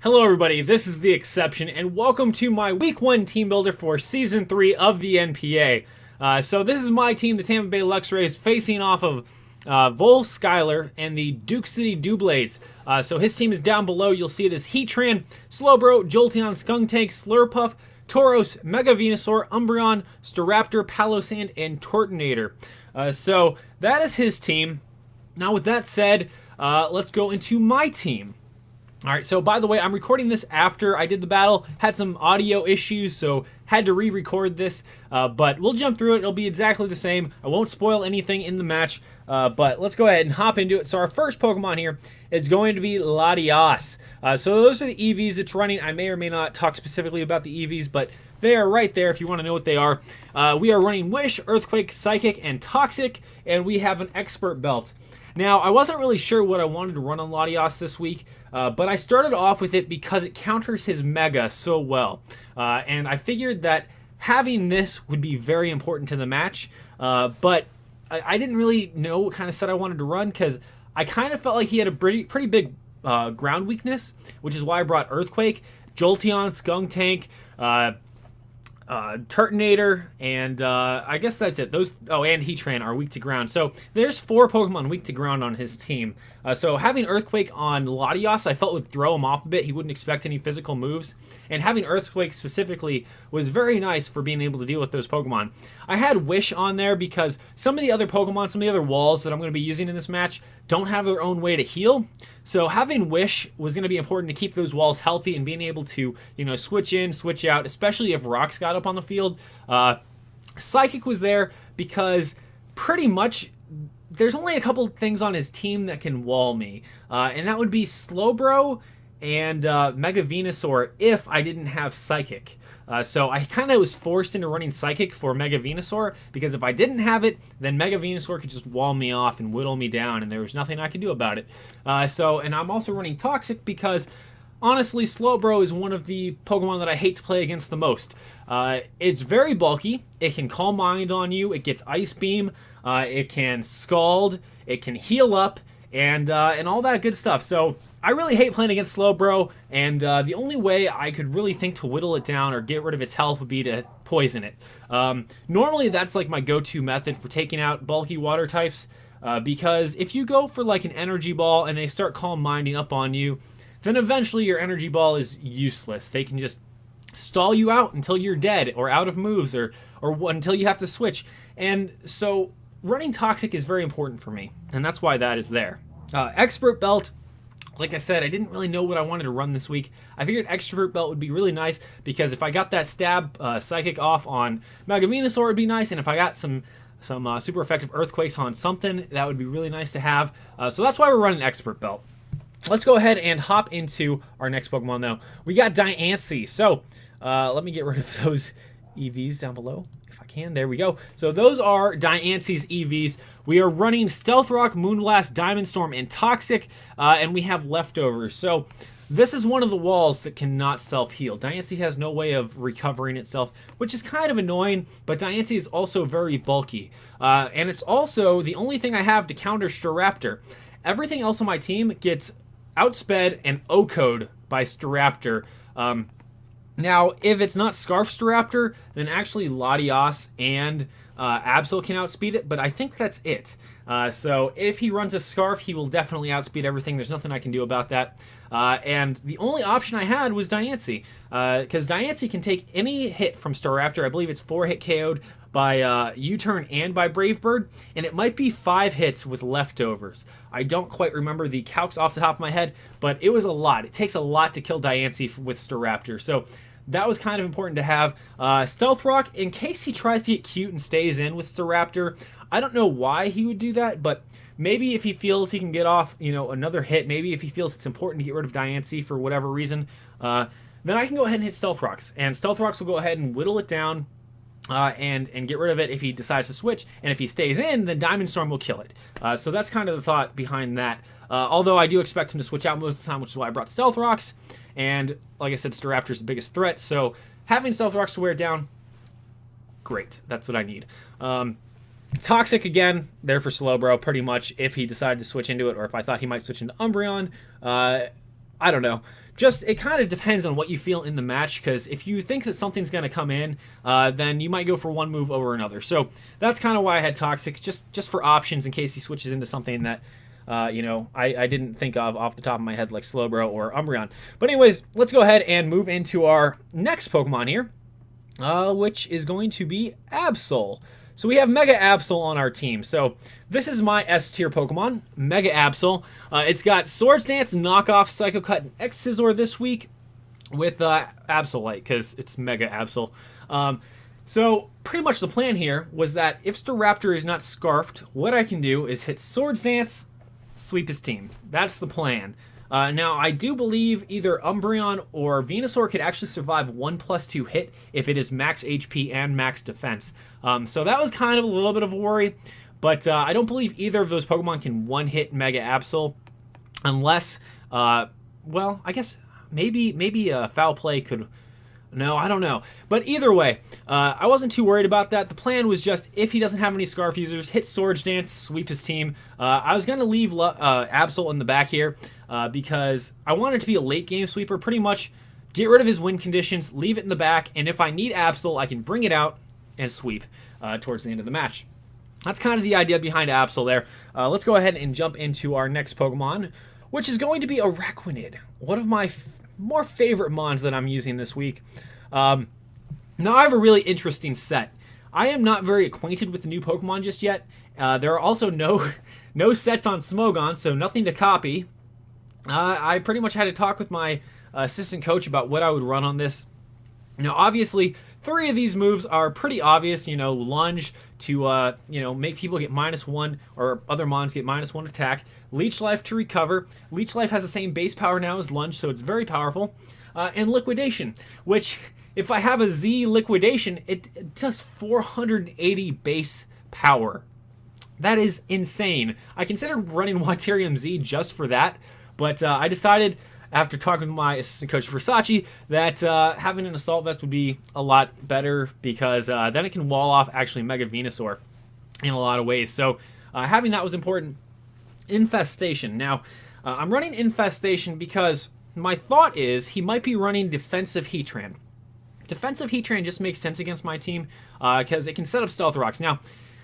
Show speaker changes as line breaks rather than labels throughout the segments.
Hello everybody, this is TheXseption, and welcome to my Week 1 team builder for Season 3 of the NPA. So this is my team, the Tampa Bay Luxrays, facing off of VolSkylar and the Duke City Doublades. So his team is down below. You'll see it as Heatran, Slowbro, Jolteon, Skunktank, Slurpuff, Tauros, Mega Venusaur, Umbreon, Staraptor, Palosand, and Tortonator. So that is his team. Now with that said, let's go into my team. Alright, so by the way, I'm recording this after I did the battle, had some audio issues, so had to re-record this, but we'll jump through it. It'll be exactly the same. I won't spoil anything in the match, but let's go ahead and hop into it. So our first Pokemon here is going to be Latias. So those are the EVs it's running. I may or may not talk specifically about the EVs, but they are right there if you want to know what they are. We are running Wish, Earthquake, Psychic, and Toxic, and we have an Expert Belt. Now, I wasn't really sure what I wanted to run on Latias this week, but I started off with it because it counters his Mega so well. And I figured that having this would be very important to the match, but I didn't really know what kind of set I wanted to run because I kind of felt like he had a pretty big ground weakness, which is why I brought Earthquake, Jolteon, Skunktank, Turtonator, and I guess that's it. And Heatran are weak to ground. So there's 4 Pokemon weak to ground on his team. So having Earthquake on Latias, I felt would throw him off a bit. He wouldn't expect any physical moves. And having Earthquake specifically was very nice for being able to deal with those Pokemon. I had Wish on there because some of the other Pokemon, some of the other walls that I'm going to be using in this match don't have their own way to heal. So having Wish was going to be important to keep those walls healthy and being able to, switch in, switch out, especially if rocks got up on the field. Psychic was there because pretty much there's only a couple things on his team that can wall me, and that would be Slowbro and Mega Venusaur if I didn't have Psychic. So I kind of was forced into running Psychic for Mega Venusaur because if I didn't have it, then Mega Venusaur could just wall me off and whittle me down, and there was nothing I could do about it. And I'm also running Toxic because honestly, Slowbro is one of the Pokemon that I hate to play against the most. It's very bulky. It can Calm Mind on you. It gets Ice Beam. It can Scald. It can heal up, and all that good stuff. So I really hate playing against Slowbro, and the only way I could really think to whittle it down or get rid of its health would be to poison it. Normally, that's like my go-to method for taking out bulky water types, because if you go for like an Energy Ball and they start Calm Minding up on you, then eventually your Energy Ball is useless. They can just stall you out until you're dead or out of moves or until you have to switch. And so running Toxic is very important for me, and that's why that is there. Expert Belt, like I said, I didn't really know what I wanted to run this week. I figured Expert Belt would be really nice because if I got that stab Psychic off on Mega Venusaur, it'd be nice, and if I got some super effective Earthquakes on something, that would be really nice to have. So that's why we're running Expert Belt. Let's go ahead and hop into our next Pokemon, though. We got Diancie. So let me get rid of those EVs down below, if I can. There we go. So those are Diancie's EVs. We are running Stealth Rock, Moonblast, Diamond Storm, and Toxic, and we have leftovers. So this is one of the walls that cannot self-heal. Diancie has no way of recovering itself, which is kind of annoying, but Diancie is also very bulky. And it's also the only thing I have to counter Staraptor. Everything else on my team gets outsped and O-code by Staraptor. Now, if it's not Scarf Staraptor, then actually Latias and Absol can outspeed it, but I think that's it. So if he runs a Scarf, he will definitely outspeed everything. There's nothing I can do about that. And the only option I had was Diancie, because Diancie can take any hit from Staraptor. I believe it's 4 hit KO'd by U-Turn and by Brave Bird, and it might be 5 hits with leftovers. I don't quite remember the calcs off the top of my head, but it was a lot. It takes a lot to kill Diancie with Staraptor, so that was kind of important to have. Stealth Rock, in case he tries to get cute and stays in with Staraptor. I don't know why he would do that, but maybe if he feels he can get off, another hit, maybe if he feels it's important to get rid of Diancie for whatever reason, then I can go ahead and hit Stealth Rocks, and Stealth Rocks will go ahead and whittle it down, and get rid of it if he decides to switch. And if he stays in, then Diamond Storm will kill it. So that's kind of the thought behind that. Although I do expect him to switch out most of the time, which is why I brought Stealth Rocks. And like I said, Staraptor's the biggest threat. So having Stealth Rocks to wear it down, great. That's what I need. Toxic, again, there for Slowbro, pretty much, if he decided to switch into it, or if I thought he might switch into Umbreon. I don't know. just it kind of depends on what you feel in the match, because if you think that something's going to come in, then you might go for one move over another. So that's kind of why I had Toxic, just for options in case he switches into something that I didn't think of off the top of my head, like Slowbro or Umbreon. But anyways, let's go ahead and move into our next Pokemon here, which is going to be Absol. So we have Mega Absol on our team. So this is my S tier Pokemon, Mega Absol. It's got Swords Dance, Knockoff, Psycho Cut, and X-Scissor this week with Absolite, because it's Mega Absol. So pretty much the plan here was that if Staraptor is not Scarfed, what I can do is hit Swords Dance, sweep his team. That's the plan. Now, I do believe either Umbreon or Venusaur could actually survive 1+2 hit if it is max HP and max defense. So that was kind of a little bit of a worry, but I don't believe either of those Pokemon can one-hit Mega Absol unless, well, I guess maybe Foul Play could... No, I don't know. But either way, I wasn't too worried about that. The plan was just, if he doesn't have any Scarf users, hit Swords Dance, sweep his team. I was going to leave Absol in the back here because I wanted to be a late game sweeper. Pretty much get rid of his win conditions, leave it in the back, and if I need Absol, I can bring it out and sweep towards the end of the match. That's kind of the idea behind Absol there. Let's go ahead and jump into our next Pokemon, which is going to be Araquanid, one of my more favorite mons that I'm using this week. Now I have a really interesting set. I am not very acquainted with the new Pokemon just yet. There are also no sets on Smogon, so nothing to copy. I pretty much had to talk with my assistant coach about what I would run on this. Now obviously 3 of these moves are pretty obvious, Lunge to, make people get -1 or other mons get -1 attack. Leech Life to recover. Leech Life has the same base power now as Lunge, so it's very powerful. And Liquidation, which, if I have a Z Liquidation, it does 480 base power. That is insane. I considered running Waterium Z just for that, but I decided, after talking with my assistant coach Versace, that having an Assault Vest would be a lot better, because then it can wall off actually Mega Venusaur in a lot of ways. So having that was important. Infestation. Now, I'm running Infestation because my thought is he might be running Defensive Heatran. Defensive Heatran just makes sense against my team because it can set up Stealth Rocks. Now,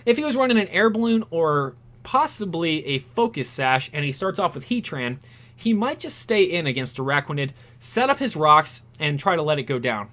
if he was running an Air Balloon or possibly a Focus Sash and he starts off with Heatran, he might just stay in against Araquanid, set up his rocks, and try to let it go down.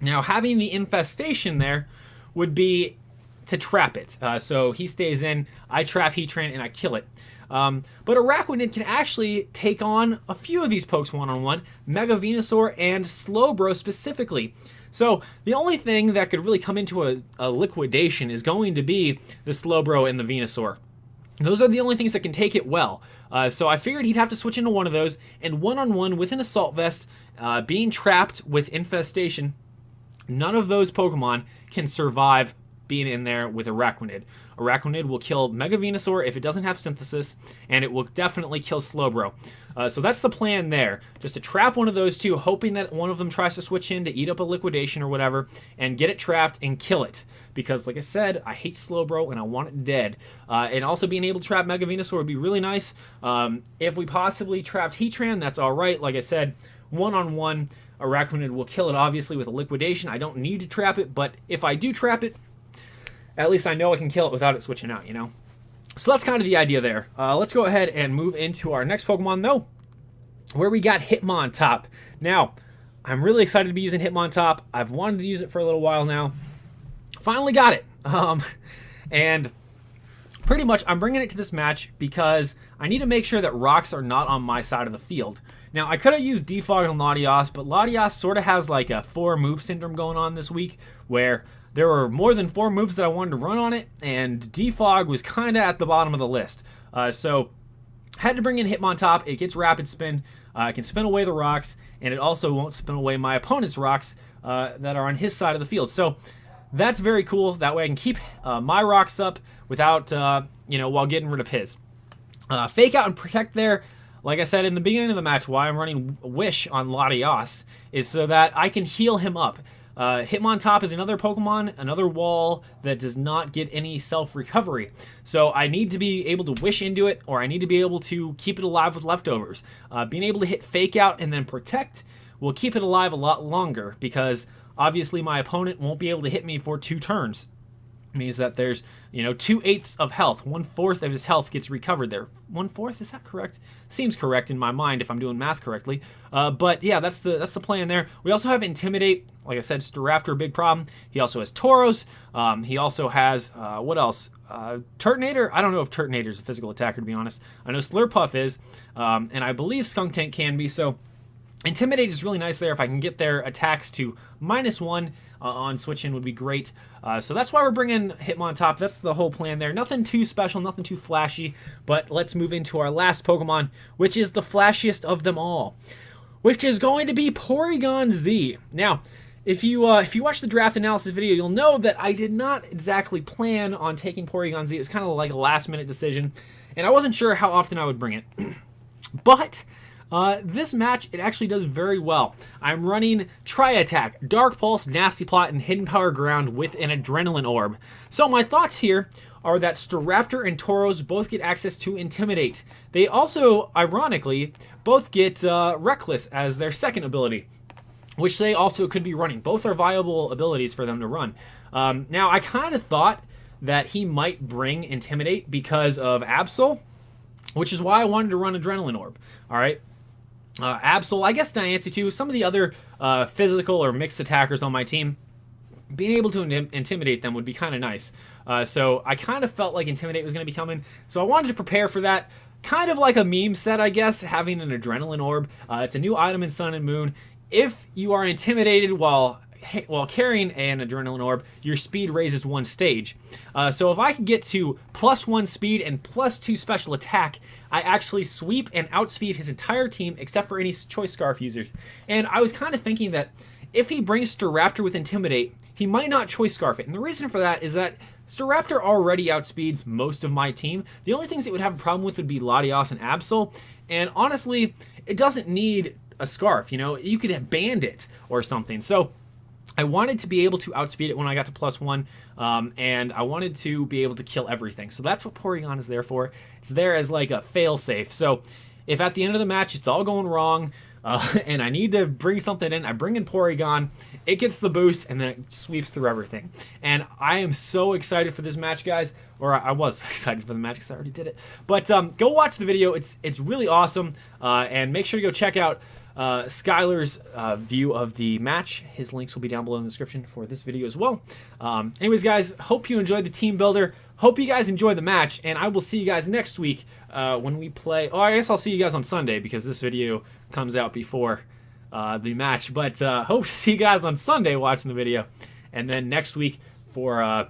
Now, having the Infestation there would be to trap it. So he stays in, I trap Heatran, and I kill it. But Araquanid can actually take on a few of these pokes one-on-one, Mega Venusaur and Slowbro specifically. So the only thing that could really come into a liquidation is going to be the Slowbro and the Venusaur. Those are the only things that can take it well. So I figured he'd have to switch into one of those, and one-on-one with an Assault Vest, being trapped with Infestation, none of those Pokemon can survive being in there with Araquanid. Araquanid will kill Mega Venusaur if it doesn't have Synthesis, and it will definitely kill Slowbro. So that's the plan there, just to trap one of those two, hoping that one of them tries to switch in to eat up a Liquidation or whatever, and get it trapped and kill it. Because, like I said, I hate Slowbro and I want it dead. And also being able to trap Mega Venusaur would be really nice. If we possibly trapped Heatran, that's alright. Like I said, one-on-one, Araquanid will kill it, obviously, with a Liquidation. I don't need to trap it, but if I do trap it, at least I know I can kill it without it switching out, So that's kind of the idea there. Let's go ahead and move into our next Pokemon, though, where we got Hitmontop. Now, I'm really excited to be using Hitmontop. I've wanted to use it for a little while now. Finally got it. And pretty much I'm bringing it to this match because I need to make sure that rocks are not on my side of the field. Now, I could have used Defog on Latios, but Latios sort of has like a 4-move syndrome going on this week, where there were more than 4 moves that I wanted to run on it, and Defog was kind of at the bottom of the list. So had to bring in Hitmontop. It gets Rapid Spin. It can spin away the rocks, and it also won't spin away my opponent's rocks that are on his side of the field. So that's very cool. That way I can keep my rocks up without, while getting rid of his. Fake Out and Protect there, like I said in the beginning of the match, why I'm running Wish on Latios is so that I can heal him up. Hitmontop is another Pokemon, another wall that does not get any self-recovery. So I need to be able to wish into it, or I need to be able to keep it alive with leftovers. Being able to hit Fake Out and then Protect will keep it alive a lot longer, because obviously my opponent won't be able to hit me for 2 turns. It means that there's, 2/8 of health. 1/4 of his health gets recovered there. 1/4, is that correct? Seems correct in my mind if I'm doing math correctly. But yeah, that's the plan there. We also have Intimidate. Like I said, Staraptor, big problem. He also has Tauros. He also has, what else? Turtonator? I don't know if Turtonator is a physical attacker, to be honest. I know Slurpuff is, and I believe Skuntank can be, so Intimidate is really nice there. If I can get their attacks to -1 on switch in would be great. So that's why we're bringing Hitmontop. That's the whole plan there. Nothing too special, nothing too flashy, but let's move into our last Pokemon, which is the flashiest of them all, which is going to be Porygon Z. Now, if you watch the draft analysis video, you'll know that I did not exactly plan on taking Porygon Z. It was kind of like a last-minute decision, and I wasn't sure how often I would bring it. But this match, it actually does very well. I'm running Tri-Attack, Dark Pulse, Nasty Plot, and Hidden Power Ground with an Adrenaline Orb. So my thoughts here are that Staraptor and Tauros both get access to Intimidate. They also, ironically, both get Reckless as their second ability, which they also could be running. Both are viable abilities for them to run. Now, I kind of thought that he might bring Intimidate because of Absol, which is why I wanted to run Adrenaline Orb. All right. Absol, I guess Diancie too, some of the other physical or mixed attackers on my team, being able to intimidate them would be kind of nice. So I kind of felt like Intimidate was going to be coming, so I wanted to prepare for that. Kind of like a meme set, I guess, having an Adrenaline Orb. It's a new item in Sun and Moon. If you are intimidated while carrying an Adrenaline Orb, your speed raises 1 stage. So if I can get to +1 speed and +2 special attack, I actually sweep and outspeed his entire team except for any Choice Scarf users. And I was kind of thinking that if he brings Staraptor with Intimidate, he might not Choice Scarf it. And the reason for that is that Staraptor already outspeeds most of my team. The only things it would have a problem with would be Latios and Absol. And honestly, it doesn't need a Scarf. You could have Bandit or something. So I wanted to be able to outspeed it when I got to +1, and I wanted to be able to kill everything. So that's what Porygon is there for. It's there as like a fail-safe. So if at the end of the match it's all going wrong, and I need to bring something in, I bring in Porygon, it gets the boost, and then it sweeps through everything. And I am so excited for this match, guys. Or I was excited for the match because I already did it. But go watch the video. It's really awesome, and make sure to go check out Skylar's view of the match. His links will be down below in the description for this video as well. Anyways, guys, hope you enjoyed the team builder. Hope you guys enjoy the match, and I will see you guys next week when we play. Oh, I guess I'll see you guys on Sunday because this video comes out before the match. But hope to see you guys on Sunday watching the video, and then next week for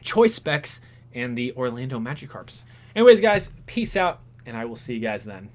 Choice Specs and the Orlando Magikarps. Anyways, guys, peace out, and I will see you guys then.